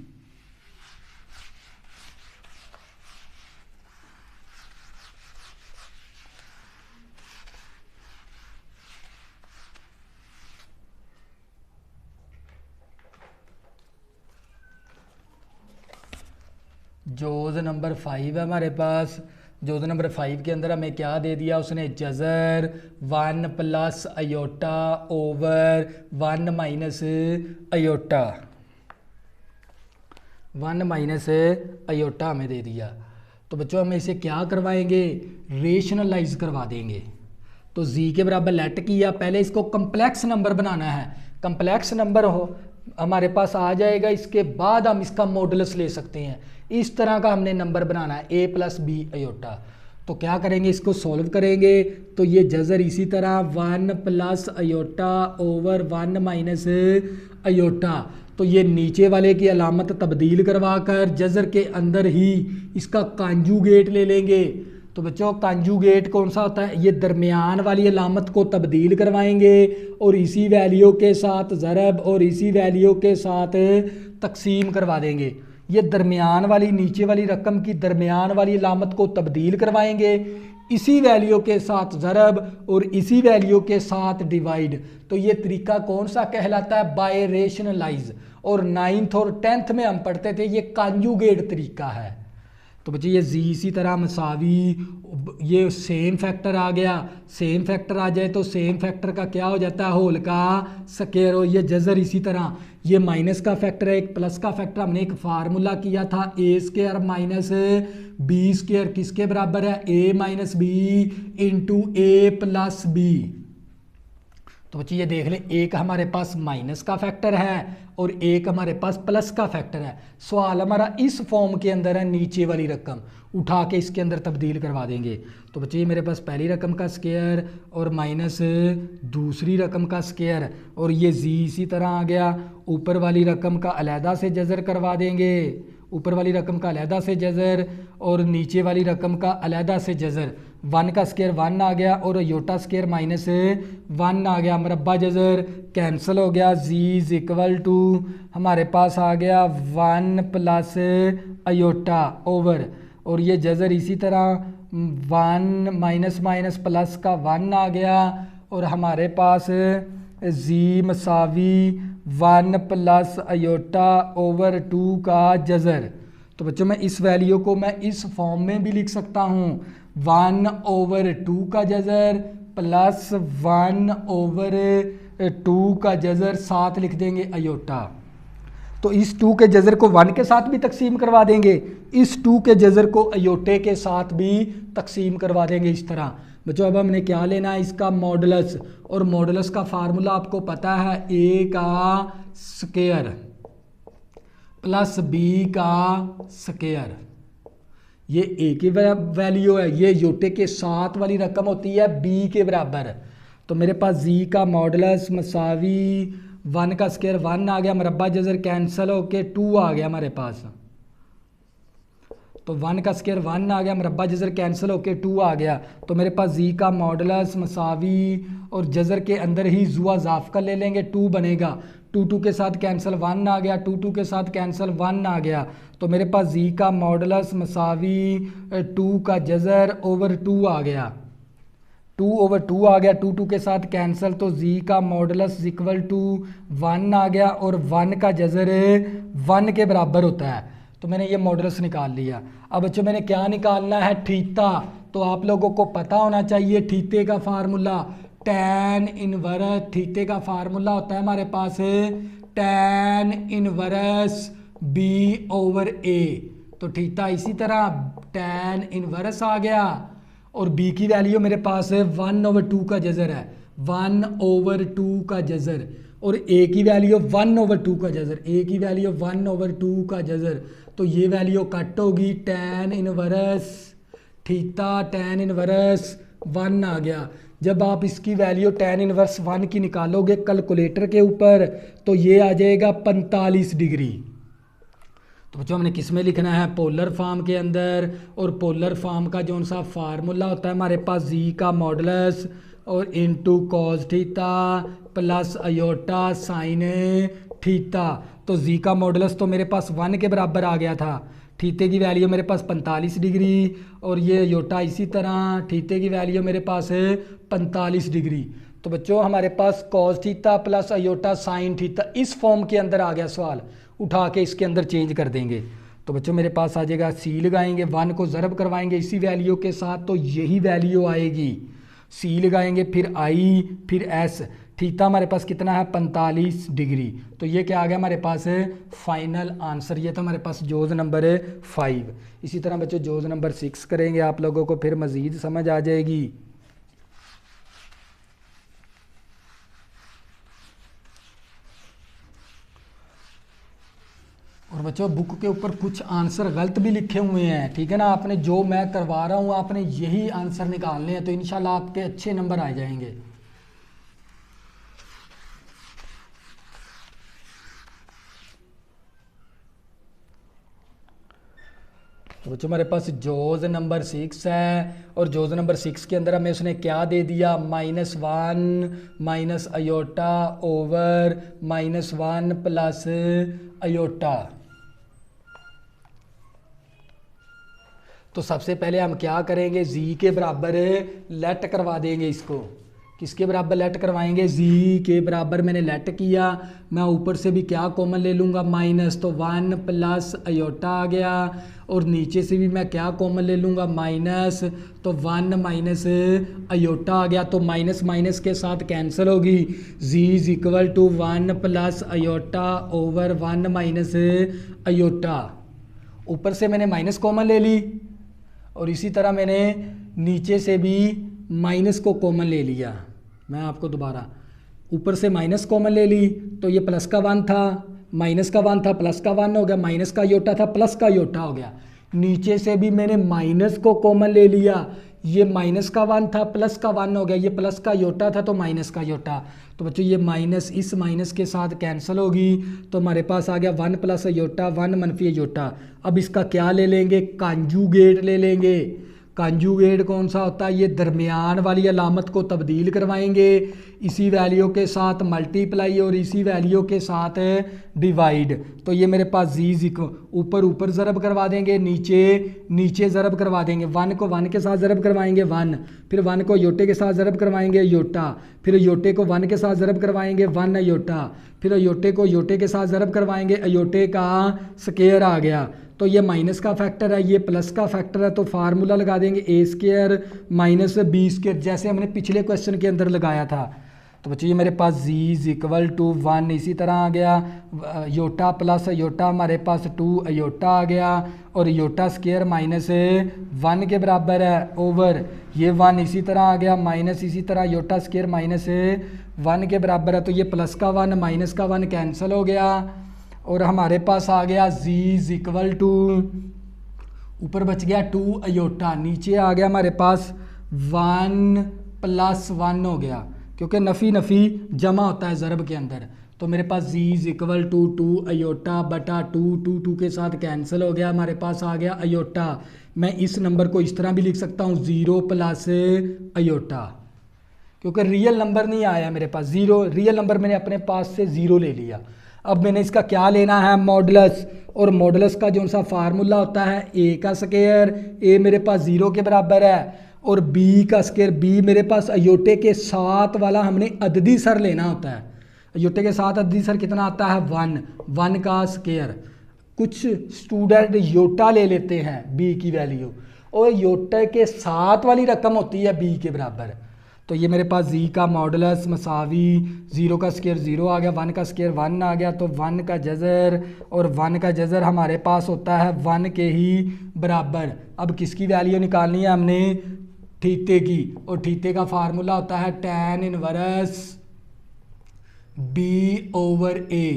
जोज नंबर 5 है हमारे पास। जोज नंबर 5 के अंदर हमें क्या दे दिया उसने, जज़र 1 plus iota over 1 minus aorta, 1 minus aorta हमें दे दिया। तो बच्चों हमें इसे क्या करवाएंगे, रेशनलाइज करवा देंगे। तो जी के बराबर लेट किया, पहले इसको कम्प्लेक्स नंबर बनाना है, कम्प्लेक्स नंबर हो हमारे पास आ जाएगा, इसके बाद हम इसका मॉडुलस ले सकते हैं। इस तरह का हमने नंबर बनाना है a प्लस बी अयोटा। तो क्या करेंगे, इसको सॉल्व करेंगे तो ये जज़र इसी तरह 1 plus iota over 1 minus aorta. तो ये नीचे वाले की अलामत तब्दील करवा कर जज़र के अंदर ही इसका कांजुगेट ले लेंगे। तो बच्चों कांजुगेट कौन सा होता है, ये दरमियान वाली अलामत को तब्दील करवाएंगे और इसी वैल्यू के साथ ज़रब और इसी वैल्यू के साथ तकसीम करवा देंगे। ये दरमियान वाली नीचे वाली रकम की दरमियान वाली अलामत को तब्दील करवाएंगे, इसी वैल्यू के साथ ज़रब और इसी वैल्यू के साथ डिवाइड। तो ये तरीका कौन सा कहलाता है, बाय रेशनलाइज। और 9th और 10th में हम पढ़ते थे ये कांजुगेट तरीका है। तो बच्चे ये जी इसी तरह मसावी, ये सेम फैक्टर आ गया, सेम फैक्टर आ जाए तो सेम फैक्टर का क्या हो जाता है, होल का स्क्वायर। और ये जज़र इसी तरह, ये माइनस का फैक्टर है, एक प्लस का फैक्टर, हमने एक फार्मूला किया था ए स्क्वायर माइनस बी स्क्वायर किसके बराबर है, ए minus B into A plus B. तो बच्चे ये देख लें, एक हमारे पास माइनस का फैक्टर है और एक हमारे पास प्लस का फैक्टर है। सवाल हमारा इस फॉर्म के अंदर है, नीचे वाली रकम उठा के इसके अंदर तब्दील करवा देंगे। तो बच्चे ये मेरे पास पहली रकम का स्क्वायर और माइनस दूसरी रकम का स्क्वायर, और ये जी इसी तरह आ गया, ऊपर वाली रकम का अलहदा से जज़र करवा देंगे, ऊपर वाली रकम का अलहदा से जज़र और नीचे वाली रकम का अलहदा से जज़र। 1 का स्क्वायर 1 आ गया और अयोटा स्क्वायर माइनस 1 आ गया, मरब्बा जज़र कैंसिल हो गया, जी इज इक्वल टू हमारे पास आ गया 1 प्लस अयोटा ओवर, और ये जज़र इसी तरह 1 माइनस माइनस प्लस का 1 आ गया, और हमारे पास जी मसावी 1 प्लस अयोटा ओवर 2 का जज़र। तो बच्चों मैं इस वैल्यू को मैं इस फॉर्म में भी लिख सकता हूँ, 1 ओवर 2 का जज़र प्लस 1 ओवर 2 का जज़र, साथ लिख देंगे अयोटा। तो इस 2 के जज़र को 1 के साथ भी तकसीम करवा देंगे, इस 2 के जज़र को अयोटे के साथ भी तकसीम करवा देंगे इस तरह। बच्चों अब हमने क्या लेना है, इसका मॉडुलस, और मॉडुलस का फार्मूला आपको पता है a का स्क्वायर प्लस b का स्क्वायर। ये a की वैल्यू है, ये योटे के साथ वाली रकम होती है b के बराबर। तो मेरे पास g का मॉडुलस मसावी 1 का स्क्वायर 1 आ गया, मरबा जज़र कैंसिल होके 2 आ गया हमारे पास। तो 1 का स्क्वायर 1 आ गया, मरबा जज़र कैंसिल होके 2 आ गया। तो मेरे पास जी का मॉडुलस मसावी और जज़र के अंदर ही जुआ ज़ाफ का ले लेंगे, 2 बनेगा, 2 के साथ कैंसिल 1 आ गया, 2 के साथ कैंसिल 1 आ गया। तो मेरे पास जी का मॉडुलस मसावी 2 का जज़र ओवर 2 आ गया, 2 ओवर 2 आ गया, 2 के साथ कैंसिल। तो जी का मॉडुलस इक्वल टू 1 आ गया, और 1 का जज़र 1 के बराबर होता है। तो मैंने ये मॉडुलस निकाल लिया। अब बच्चों मैंने क्या निकालना है, थीटा। तो आप लोगों को पता होना चाहिए थीटे का फार्मूला, tan इनवर्स, थीटे का फार्मूला होता है हमारे पास tan inverse b over a। तो थीटा इसी तरह tan इनवर्स आ गया, और b की वैल्यू मेरे पास है 1 ओवर 2 का जज़र है, 1 ओवर 2 का जज़र, और a की वैल्यू 1 ओवर 2 का जज़र, a की वैल्यू 1 ओवर 2 का जज़र। तो ये वैल्यू कट होगी, tan inverse theta tan inverse 1 आ गया। जब आप इसकी वैल्यू tan इनवर्स 1 की निकालोगे कैलकुलेटर के ऊपर, तो ये आ जाएगा 45 डिग्री। तो बच्चों हमने किस में लिखना है, पोलर फॉर्म के अंदर। और पोलर फॉर्म का जो सा फार्मूला होता है हमारे पास जी का मॉडुलस और into cos theta plus iota sine theta. तो जी का मॉडुलस तो मेरे पास 1 के बराबर आ गया था, थीटे की वैल्यू मेरे पास 45 डिग्री, और ये अयोटा इसी तरह, थीटे की वैल्यू मेरे पास है 45 डिग्री। तो बच्चों हमारे पास cos theta plus iota sine theta इस फॉर्म के अंदर आ गया सवाल, उठा के इसके अंदर चेंज कर देंगे। तो बच्चों मेरे पास आ जाएगा, सी लगाएंगे, 1 को ज़रब करवाएंगे इसी वैल्यू के साथ, तो यही वैल्यू आएगी, सी लगाएंगे फिर आई फिर एस, थीटा हमारे पास कितना है 45 डिग्री। तो ये क्या आ गया हमारे पास है फाइनल आंसर। ये था हमारे पास जोज़ नंबर 5। इसी तरह बच्चों जोज़ नंबर 6 करेंगे, आप लोगों को फिर मज़ीद समझ आ जाएगी। और बच्चों बुक के ऊपर कुछ आंसर गलत भी लिखे हुए हैं, ठीक है ना। आपने जो मैं करवा रहा हूँ आपने यही आंसर निकालने हैं, तो इंशाल्लाह आपके अच्छे नंबर आ जाएंगे। तो बच्चों हमारे पास जोज़ नंबर 6 है, और जोज़ नंबर 6 के अंदर हमें उसने क्या दे दिया, -1 minus aorta over -1 plus iota. तो सबसे पहले हम क्या करेंगे, जी के बराबर लेट करवा देंगे इसको। किसके बराबर लेट करवाएंगे, जी के बराबर मैंने लेट किया, मैं ऊपर से भी क्या कॉमन ले लूँगा माइनस, तो 1 प्लस अयोटा आ गया, और नीचे से भी मैं क्या कॉमन ले लूँगा माइनस, तो 1 माइनस अयोटा आ गया। तो माइनस माइनस के साथ कैंसिल होगी, Z is equal to 1 plus iota over 1 minus iota. ऊपर से मैंने माइनस कॉमन ले ली, और इसी तरह मैंने नीचे से भी माइनस को कॉमन ले लिया। मैं आपको दोबारा, ऊपर से माइनस कॉमन ले ली, तो ये प्लस का 1 था, माइनस का 1 था, प्लस का 1 हो गया, माइनस का योटा था, प्लस का योटा हो गया। नीचे से भी मैंने माइनस को कॉमन ले लिया, ये माइनस का 1 था, प्लस का 1 हो गया, ये प्लस का योटा था तो माइनस का योटा। तो बच्चों ये माइनस इस माइनस के साथ कैंसिल होगी, तो हमारे पास आ गया 1 प्लस योटा 1 मनफी योटा। अब इसका क्या ले लेंगे, कांजुगेट ले लेंगे। कांजुगेट कौन सा होता है, ये दरमियान वाली अलामत को तब्दील करवाएंगे, इसी वैल्यू के साथ मल्टीप्लाई और इसी वैल्यू के साथ डिवाइड। तो ये मेरे पास जी को ऊपर ऊपर ज़रब करवा देंगे, नीचे नीचे ज़रब करवा देंगे। 1 को 1 के साथ ज़रब करवाएंगे 1, फिर 1 को योटे के साथ ज़रब करवाएंगे योटा, फिर योटे को 1 के साथ ज़रब करवाएंगे 1 अयोटा, फिर अयोटे को योटे के साथ ज़रब करवाएंगे, अयोटे का स्क्वायर आ गया। तो ये माइनस का फैक्टर है, ये प्लस का फैक्टर है, तो फार्मूला लगा देंगे ए स्क्वायर माइनस बी स्क्वायर, जैसे हमने पिछले क्वेश्चन के अंदर लगाया था। तो बच्चों ये मेरे पास z इज इक्वल टू 1 इसी तरह आ गया, अयोटा प्लस अयोटा हमारे पास 2 अयोटा आ गया, और अयोटा स्क्वायर माइनस 1 के बराबर है, ओवर ये 1 इसी तरह आ गया, माइनस इसी तरह अयोटा स्क्वायर माइनस 1 के बराबर है, तो ये प्लस का 1 माइनस का 1 कैंसिल हो गया, और हमारे पास आ गया z इज इक्वल टू, ऊपर बच गया 2 अयोटा, नीचे आ गया हमारे पास 1 प्लस 1 हो गया, क्योंकि नफ़ी नफ़ी जमा होता है ज़रब के अंदर, तो मेरे पास z is equal to 2 iota बटा 2 के साथ कैंसिल हो गया, हमारे पास आ गया अयोटा। मैं इस नंबर को इस तरह भी लिख सकता हूँ 0 प्लस अयोटा, क्योंकि रियल नंबर नहीं आया मेरे पास, ज़ीरो रियल नंबर मैंने अपने पास से 0 ले लिया। अब मैंने इसका क्या लेना है, मॉडुलस, और मॉडुलस का जो सा फार्मूला होता है a का स्क्वायर, a मेरे पास 0 के बराबर है, और b का स्क्वायर, b मेरे पास अयोटे के साथ वाला हमने अददी सर लेना होता है, अयोटे के साथ अददी सर कितना आता है 1 का स्क्वायर। कुछ स्टूडेंट योटा ले लेते हैं b की वैल्यू, और योटे के साथ वाली रकम होती है b के बराबर, तो ये मेरे पास z का मॉडुलस मसावी 0 का स्क्वायर 0 आ गया, 1 का स्क्वायर 1 आ गया, तो 1 का जज़र, और 1 का जज़र हमारे पास होता है 1 के ही बराबर। अब किसकी वैल्यू निकालनी है हमने, थीटे की, और थीटे का फार्मूला होता है tan inverse b over a,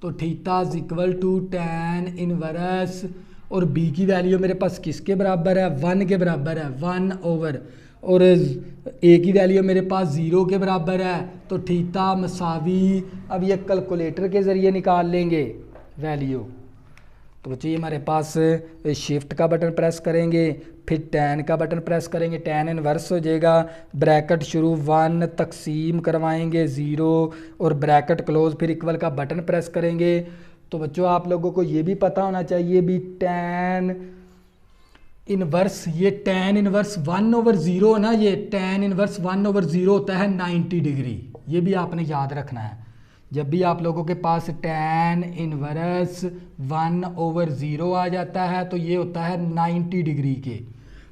तो theta is equal to tan inverse, और b की वैल्यू मेरे पास किसके बराबर है, 1 के बराबर है, 1 ओवर, और a की वैल्यू मेरे पास 0 के बराबर है, तो थीटा मसावी, अब ये कैलकुलेटर के ज़रिए निकाल लेंगे वैल्यू। तो बच्चों ये हमारे पास शिफ्ट का बटन प्रेस करेंगे, फिर टैन का बटन प्रेस करेंगे, टैन इनवर्स हो जाएगा, ब्रैकेट शुरू 1 तकसीम करवाएंगे 0, और ब्रैकेट क्लोज, फिर इक्वल का बटन प्रेस करेंगे। तो बच्चों आप लोगों को ये भी पता होना चाहिए भी टैन इनवर्स, ये टैन इनवर्स 1 ओवर 0 है ना, ये टैन इनवर्स 1 ओवर 0 होता है 90 डिग्री, ये भी आपने याद रखना है। जब भी आप लोगों के पास टैन इनवर्स 1 ओवर 0 आ जाता है तो ये होता है 90 डिग्री के,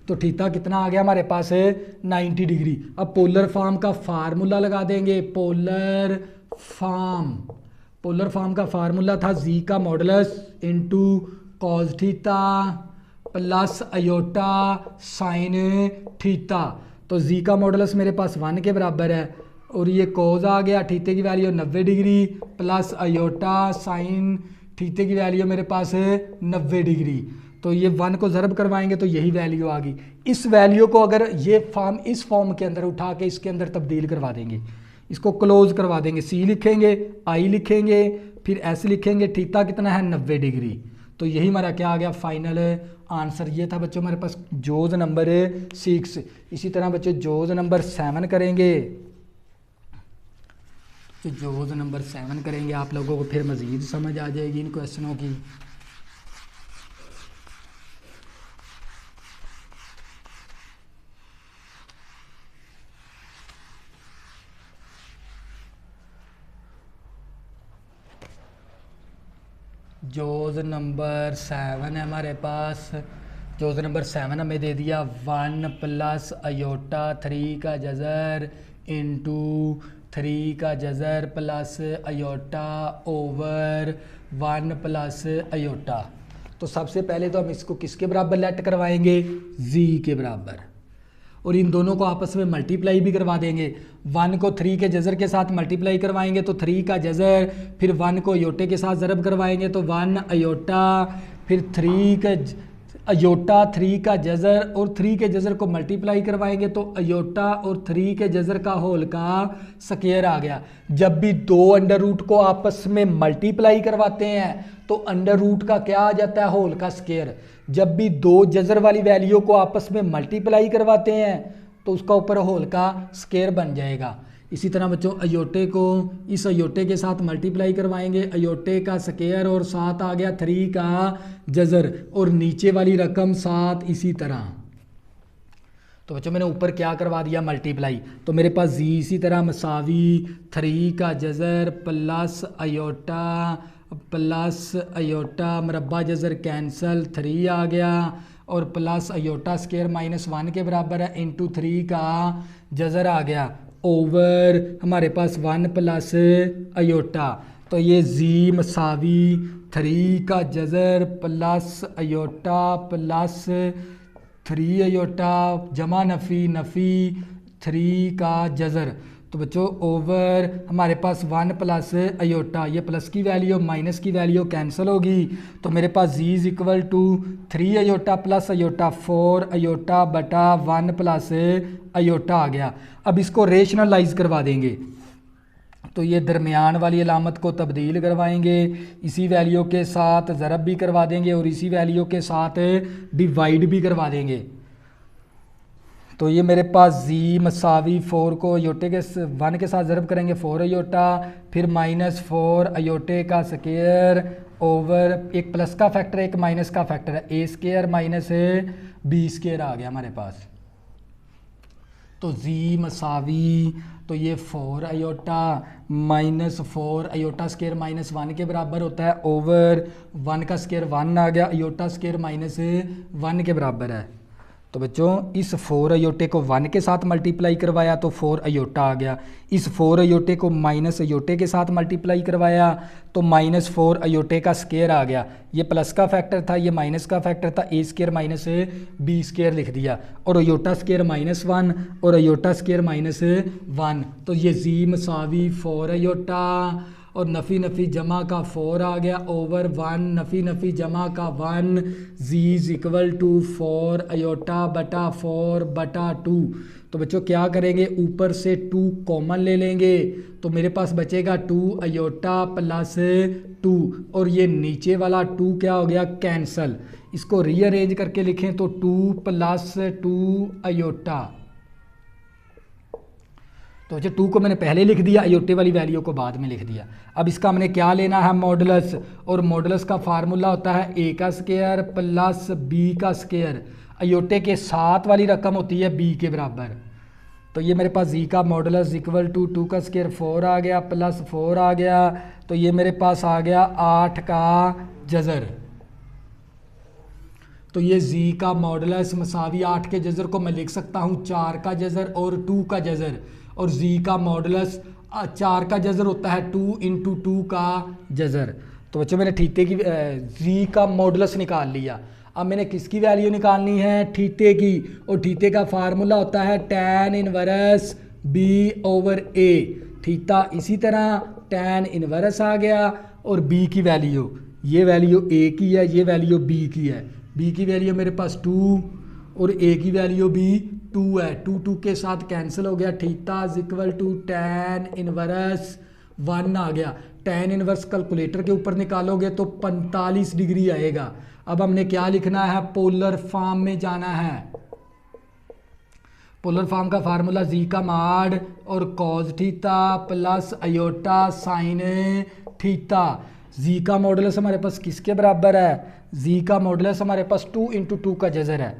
तो थीटा कितना आ गया हमारे पास है 90 डिग्री। अब पोलर फॉर्म का फार्मूला लगा देंगे, पोलर फॉर्म का फार्मूला था z का modulus into cos theta plus iota sine theta, तो z का मॉडुलस मेरे पास 1 के बराबर है, और ये कोज आ गया, थीटे की value 90 degree plus iota sine थीटे की वैल्यू मेरे पास है 90 डिग्री, तो ये 1 को ज़रब करवाएंगे तो यही वैल्यू आ गई। इस वैल्यू को अगर ये फॉर्म इस फॉर्म के अंदर उठा के इसके अंदर तब्दील करवा देंगे, इसको क्लोज करवा देंगे, c लिखेंगे, i लिखेंगे, फिर s लिखेंगे, थीटा कितना है 90 डिग्री, तो यही हमारा क्या आ गया फाइनल आंसर। ये था बच्चों हमारे पास जोज नंबर 6। इसी तरह बच्चों जोज नंबर 7 करेंगे, तो जोज नंबर 7 करेंगे, आप लोगों को फिर मज़ीद समझ आ जाएगी इन क्वेश्चनों की। जोज नंबर 7 है हमारे पास, जोज नंबर 7 हमें दे दिया 1 प्लस अयोटा 3 का जज़र इंटू 3 का जज़र plus iota over 1 plus iota. तो सबसे पहले तो हम इसको किसके बराबर लेट करवाएंगे, z के बराबर, और इन दोनों को आपस में मल्टीप्लाई भी करवा देंगे। 1 को 3 के जज़र के साथ मल्टीप्लाई करवाएंगे तो 3 का जज़र, फिर 1 को अयोटे के साथ ज़रब करवाएंगे तो 1 अयोटा, फिर 3 का अयोटा 3 का जज़र, और 3 के जज़र को मल्टीप्लाई करवाएंगे तो अयोटा और 3 के जज़र का होल का स्क्वायर आ गया। जब भी दो अंडर रूट को आपस में मल्टीप्लाई करवाते हैं तो अंडर रूट का क्या आ जाता है, होल का स्क्वायर। जब भी दो जज़र वाली वैल्यू को आपस में मल्टीप्लाई करवाते हैं तो उसका ऊपर होल का स्क्वायर बन जाएगा। इसी तरह बच्चों अयोटे को इस अयोटे के साथ मल्टीप्लाई करवाएंगे, अयोटे का स्क्वायर और साथ आ गया 3 का जज़र, और नीचे वाली रकम 7 इसी तरह। तो बच्चों मैंने ऊपर क्या करवा दिया, मल्टीप्लाई, तो मेरे पास जी इसी तरह मसावी 3 का जज़र प्लस अयोटा मरबा जज़र कैंसल 3 आ गया, और प्लस अयोटा स्क्वायर -1 के बराबर है इंटू 3 का जज़र आ गया, ओवर हमारे पास 1 प्लस अयोटा। तो ये जी मसावी 3 का जज़र प्लस अयोटा प्लस 3 अयोटा जमा नफ़ी नफ़ी 3 का जज़र। तो बच्चों ओवर हमारे पास 1 प्लस अयोटा, ये प्लस की वैल्यू माइनस की वैल्यू कैंसिल होगी। तो मेरे पास G is equal to 3 iota plus iota 4 iota बटा 1 प्लस अयोटा आ गया। अब इसको रेशनलाइज करवा देंगे, तो ये दरमियान वाली अलामत को तब्दील करवाएंगे, इसी वैल्यू के साथ ज़रब भी करवा देंगे और इसी वैल्यू के साथ डिवाइड भी करवा देंगे। तो ये मेरे पास जी मसावी 4 को अयोटे के 1 के साथ ज़रब करेंगे 4 अयोटा, फिर माइनस 4 अयोटे का स्केयर ओवर एक प्लस का फैक्टर एक माइनस का फैक्टर है, A square minus B square आ गया हमारे पास। तो जी मसावी तो ये 4 iota minus 4 iota square minus 1 के बराबर होता है, ओवर 1 का स्केयर 1 आ गया, अयोटा स्केयर माइनस 1 के बराबर है। तो बच्चों इस 4 अयोटे को 1 के साथ मल्टीप्लाई करवाया तो 4 अयोटा आ गया, इस 4 अयोटे को माइनस अयोटे के साथ मल्टीप्लाई करवाया तो माइनस 4 अयोटे का स्केयर आ गया। ये प्लस का फैक्टर था, ये माइनस का फैक्टर था, ए स्केयर माइनस बी स्केयर लिख दिया, और अयोटा स्केयर माइनस 1 और अयोटा स्केयर माइनस 1। तो ये जी मसावी 4 अयोटा और नफ़ी नफ़ी जमा का 4 आ गया, ओवर 1 नफ़ी नफ़ी जमा का 1 जी इज इक्वल टू 4 अयोटा बटा 4 बटा 2। तो बच्चों क्या करेंगे, ऊपर से 2 कॉमन ले लेंगे, तो मेरे पास बचेगा 2 अयोटा प्लस 2, और ये नीचे वाला 2 क्या हो गया कैंसल। इसको रीअरेंज करके लिखें तो 2 प्लस 2 अयोटा। तो बच्चे 2 को मैंने पहले लिख दिया, अयोटे वाली वैल्यू को बाद में लिख दिया। अब इसका हमने क्या लेना है मॉडुलस, और मॉडुलस का फार्मूला होता है ए का स्क्वायर प्लस बी का स्क्वायर, अयोटे के साथ वाली रकम होती है बी के बराबर। तो ये मेरे पास जी का मॉडुलस इक्वल टू 2 का स्क्वायर 4 आ गया प्लस 4 आ गया, तो ये मेरे पास आ गया 8 का जज़र। तो ये जी का मॉडुलस मसावी 8 के जज़र को मैं लिख सकता हूँ 4 का जज़र और 2 का जज़र, और जी का मॉडुलस 4 का जज़र होता है 2 इंटू 2 का जज़र। तो बच्चों मैंने थीटे की जी का मॉडुलस निकाल लिया। अब मैंने किसकी वैल्यू निकालनी है, थीटे की, और थीटे का फार्मूला होता है tan इनवर्स बी ओवर ए। थीटा इसी तरह tan इनवर्स आ गया, और बी की वैल्यू, ये वैल्यू ए की है, ये वैल्यू बी की है, बी की वैल्यू मेरे पास 2 और ए की वैल्यू भी 2 है, 2 के साथ कैंसिल हो गया, theta is equal to tan inverse 1 आ गया। tan इनवर्स कैलकुलेटर के ऊपर निकालोगे तो 45 डिग्री आएगा। अब हमने क्या लिखना है, पोलर फॉर्म में जाना है। पोलर फॉर्म का फार्मूला जी का माड और cos theta plus iota sine theta. जी का मॉडुलस हमारे पास किसके बराबर है, जी का मॉडुलस हमारे पास 2 इंटू 2 का जज़र है,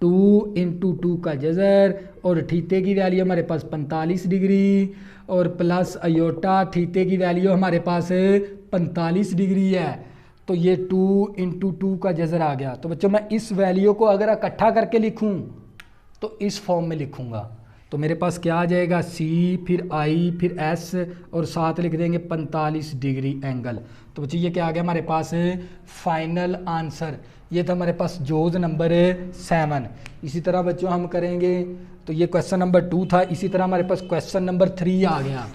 2 इंटू 2 का जज़र, और थीटे की वैल्यू हमारे पास 45 डिग्री, और प्लस अयोटा थीटे की वैल्यू हमारे पास 45 डिग्री है। तो ये 2 इंटू 2 का जज़र आ गया। तो बच्चों मैं इस वैल्यू को अगर इकट्ठा करके लिखूं तो इस फॉर्म में लिखूंगा, तो मेरे पास क्या आ जाएगा, सी फिर आई फिर एस और साथ लिख देंगे 45 डिग्री एंगल। तो बच्चों ये क्या आ गया हमारे पास फाइनल आंसर। ये था हमारे पास जोज नंबर 7। इसी तरह बच्चों हम करेंगे, तो ये क्वेश्चन नंबर 2 था। इसी तरह हमारे पास क्वेश्चन नंबर 3 आ गया।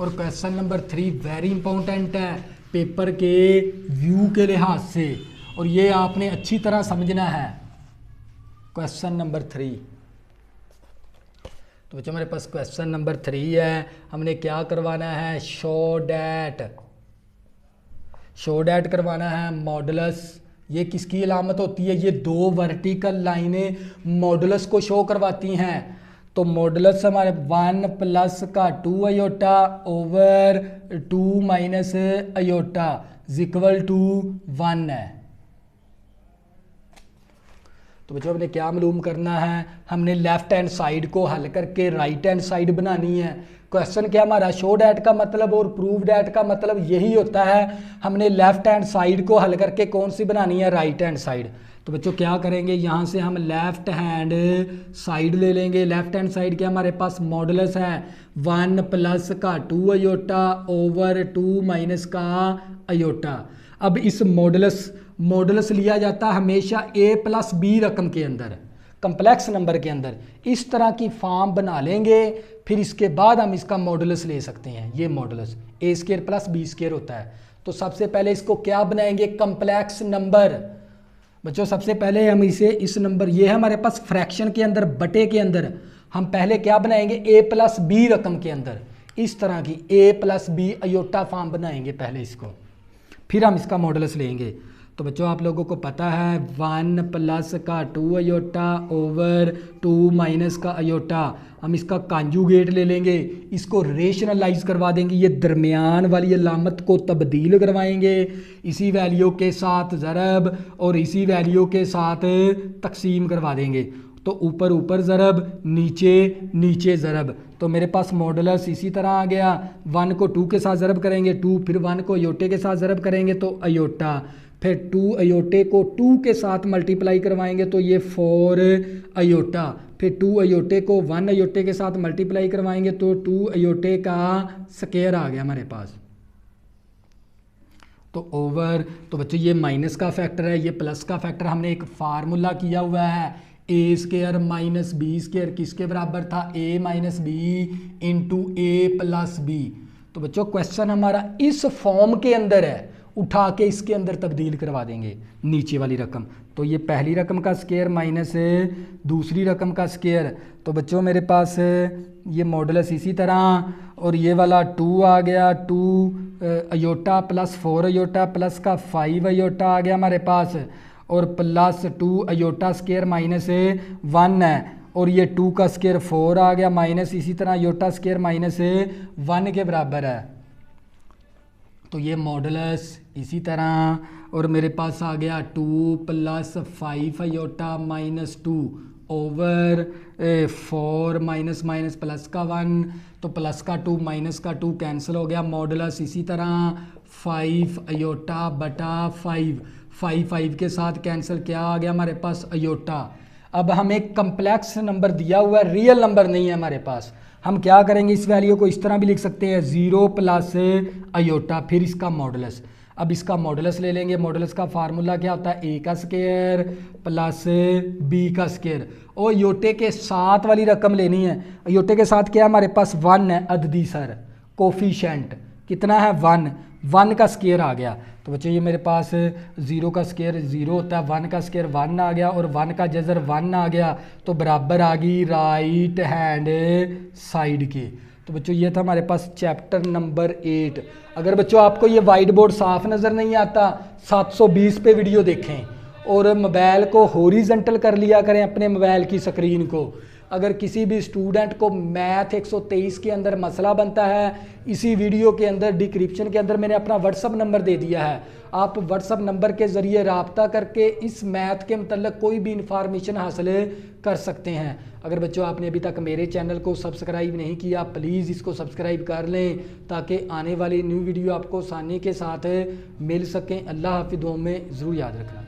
और क्वेश्चन नंबर 3 वेरी इंपॉर्टेंट है पेपर के व्यू के लिहाज से, और ये आपने अच्छी तरह समझना है। क्वेश्चन नंबर 3, तो बच्चों हमारे पास क्वेश्चन नंबर 3 है। हमने क्या करवाना है, शो डैट करवाना है मॉडुलस। ये किसकी अलामत होती है, ये 2 वर्टिकल लाइनें मॉडुलस को शो करवाती हैं। तो मॉडुलस हमारे 1 प्लस का 2 iota over 2 minus iota equal to 1 है। तो बच्चों हमने क्या मालूम करना है, हमने लेफ्ट हैंड साइड को हल करके राइट हैंड साइड बनानी है। क्वेश्चन क्या हमारा, शो डैट का मतलब और प्रूव डैट का मतलब यही होता है। हमने लेफ्ट हैंड साइड को हल करके कौन सी बनानी है, राइट हैंड साइड। तो बच्चों क्या करेंगे, यहाँ से हम लेफ्ट हैंड साइड ले लेंगे। लेफ्ट हैंड साइड क्या हमारे पास मॉडुलस है 1 प्लस का 2 अयोटा ओवर 2 माइनस का अयोटा। अब इस मॉडुलस लिया जाता है हमेशा a प्लस बी रकम के अंदर, कम्प्लेक्स नंबर के अंदर। इस तरह की फॉर्म बना लेंगे, फिर इसके बाद हम इसका मॉडुलस ले सकते हैं। ये मॉडुलस ए स्क्वायर प्लस बी स्क्वायर होता है। तो सबसे पहले इसको क्या बनाएंगे, कम्प्लेक्स नंबर। बच्चों सबसे पहले हम इसे इस नंबर, ये है हमारे पास फ्रैक्शन के अंदर, बटे के अंदर, हम पहले क्या बनाएंगे a प्लस बी रकम के अंदर, इस तरह की a plus B iota form बनाएंगे पहले इसको, फिर हम इसका मॉडुलस लेंगे। तो बच्चों आप लोगों को पता है 1 प्लस का 2 अयोटा ओवर 2 माइनस का अयोटा, हम इसका कॉन्जुगेट ले लेंगे, इसको रेशनलाइज करवा देंगे, ये दरमियान वाली अलामत को तब्दील करवाएंगे, इसी वैल्यू के साथ ज़रब और इसी वैल्यू के साथ तकसीम करवा देंगे। तो ऊपर ऊपर ज़रब, नीचे नीचे ज़रब। तो मेरे पास मॉडुलस इसी तरह आ गया, 1 को 2 के साथ ज़रब करेंगे 2, फिर 1 को अयोटे के साथ ज़रब करेंगे तो अयोटा, फिर 2 अयोटे को 2 के साथ मल्टीप्लाई करवाएंगे तो ये 4 अयोटा, फिर 2 अयोटे को 1 अयोटे के साथ मल्टीप्लाई करवाएंगे तो 2 अयोटे का स्क्वायर आ गया हमारे पास। तो ओवर, तो बच्चों ये माइनस का फैक्टर है, ये प्लस का फैक्टर, हमने एक फार्मूला किया हुआ है A square minus B square किसके बराबर था, a minus B into A plus B. तो बच्चों क्वेश्चन हमारा इस फॉर्म के अंदर है, उठा के इसके अंदर तब्दील करवा देंगे नीचे वाली रकम। तो ये पहली रकम का स्क्वायर माइनस दूसरी रकम का स्क्वायर। तो बच्चों मेरे पास ये मॉडुलस इसी तरह, और ये वाला 2 आ गया, 2 अयोटा प्लस 4 अयोटा प्लस का 5 अयोटा आ गया हमारे पास, और प्लस 2 अयोटा स्क्वायर माइनस 1 है, और ये 2 का स्क्वायर 4 आ गया, माइनस इसी तरह अयोटा स्क्वायर माइनस 1 के बराबर है। तो ये मॉडुलस इसी तरह, और मेरे पास आ गया 2 plus 5 iota minus 2 over 4 minus minus plus का 1, तो प्लस का 2 माइनस का 2 कैंसिल हो गया। मॉडुलस इसी तरह 5 अयोटा बटा 5 के साथ कैंसिल, क्या आ गया हमारे पास अयोटा। अब हमें कम्प्लेक्स नंबर दिया हुआ है, रियल नंबर नहीं है हमारे पास, हम क्या करेंगे, इस वैल्यू को इस तरह भी लिख सकते हैं 0 प्लस अयोटा, फिर इसका मॉडुलस। अब इसका मॉडुलस ले लेंगे, मॉडुलस का फार्मूला क्या होता है, a का स्क्वायर प्लस b का स्क्वायर, और अयोटे के साथ वाली रकम लेनी है। अयोटे के साथ क्या हमारे पास 1 है, अददी सर कोफिशेंट कितना है 1 का स्क्वायर आ गया। तो बच्चों ये मेरे पास 0 का स्क्वायर 0 होता है, 1 का स्क्वायर 1 आ गया, और 1 का जज़र 1 आ गया, तो बराबर आ गई राइट हैंड साइड के। तो बच्चों ये था हमारे पास चैप्टर नंबर 8। अगर बच्चों आपको ये वाइट बोर्ड साफ नज़र नहीं आता, 720 पे वीडियो देखें, और मोबाइल को हॉरिजॉन्टल कर लिया करें अपने मोबाइल की स्क्रीन को। अगर किसी भी स्टूडेंट को मैथ 123 के अंदर मसला बनता है, इसी वीडियो के अंदर डिस्क्रिप्शन के अंदर मैंने अपना व्हाट्सअप नंबर दे दिया है, आप व्हाट्सअप नंबर के ज़रिए रब्ता करके इस मैथ के मतलब कोई भी इंफॉर्मेशन हासिल कर सकते हैं। अगर बच्चों आपने अभी तक मेरे चैनल को सब्सक्राइब नहीं किया, प्लीज़ इसको सब्सक्राइब कर लें ताकि आने वाली न्यू वीडियो आपको आसानी के साथ मिल सकें। अल्लाह हाफिज़, दुआ में ज़रूर याद रखना।